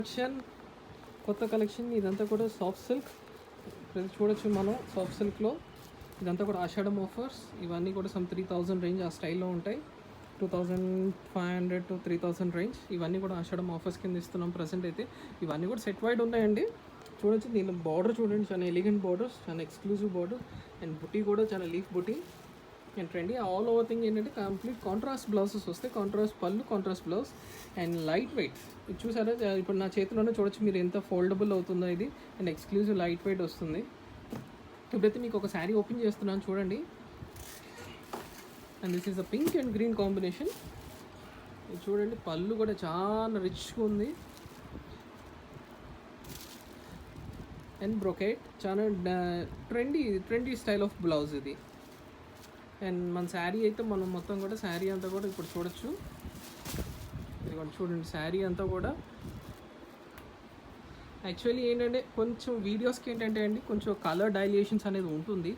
Collection, కొత్త collection. ఇదంతా కూడా సాఫ్ట్ సిల్క్. చూడొచ్చు మనం సాఫ్ట్ సిల్క్లో. ఇదంతా కూడా ఆషాఢం ఆఫర్స్. ఇవన్నీ కూడా సమ్ 3000 రేంజ్ ఆ స్టైల్లో ఉంటాయి. 2500 to 3000 రేంజ్. ఇవన్నీ కూడా ఆషాఢం ఆఫర్స్ కింద ఇస్తున్నాం ప్రజెంట్ అయితే. ఇవన్నీ కూడా సెట్ వైడ్ ఉన్నాయండి. చూడొచ్చు, దీని బార్డర్ చూడండి, చాలా ఎలిగెంట్ బార్డర్స్, చాలా ఎక్స్క్లూజివ్ బార్డర్. అండ్ బుటీ కూడా చాలా leaf buti and trendy. All over thing ఏంటంటే కంప్లీట్ కాంట్రాస్ట్ బ్లౌజెస్ వస్తాయి. కాంట్రాస్ట్ పళ్ళు, contrast blouse and light weight. ఇది చూసారా, ఇప్పుడు నా చేతిలోనే చూడొచ్చు మీరు ఎంత ఫోల్డబుల్ అవుతుందో ఇది. అండ్ ఎక్స్క్లూజివ్ లైట్ వెయిట్ వస్తుంది. ఇప్పుడైతే మీకు ఒక శారీ ఓపెన్ చేస్తున్నాను చూడండి. And this is a pink and green combination. ఇది చూడండి, పళ్ళు కూడా చాలా రిచ్గా ఉంది. అండ్ బ్రొకేట్, చాలా ట్రెండీ స్టైల్ ఆఫ్ బ్లౌజ్ ఇది. అండ్ మన శారీ అయితే మనం మొత్తం కూడా శారీ అంతా కూడా ఇప్పుడు చూడొచ్చు. ఇది కూడా చూడండి, శారీ అంతా కూడా యాక్చువల్లీ ఏంటంటే కొంచెం వీడియోస్కి ఏంటంటే అండి కొంచెం కలర్ డైలేషన్స్ అనేది ఉంటుంది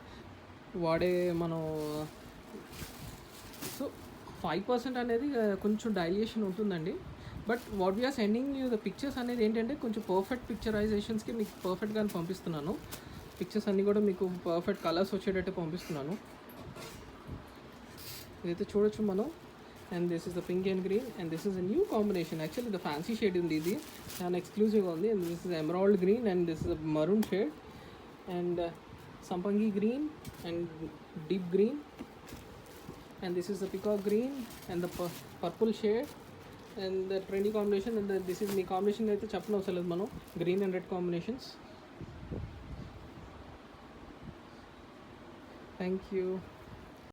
వాడే మనం. సో 5% అనేది కొంచెం డైలేషన్ ఉంటుందండి. But what we are sending you the pictures అనేది ఏంటంటే కొంచెం పర్ఫెక్ట్ పిక్చరైజేషన్స్కి మీకు పర్ఫెక్ట్గా పంపిస్తున్నాను. పిక్చర్స్ అన్నీ కూడా మీకు పర్ఫెక్ట్ కలర్స్ వచ్చేటట్టు పంపిస్తున్నాను. ఇదైతే చూడొచ్చు మనం. And this is the pink and green and this is a new combination. Actually the fancy shade ఉంది, ఇది చాలా ఎక్స్క్లూజివ్గా ఉంది. And this is emerald green and this is maroon shade and సంపంగి green and deep green and this is the peacock green and the purple shade and the trendy combination. And this is the combination aithe cheppana avasam ledhu mano, green and red combinations. Thank you.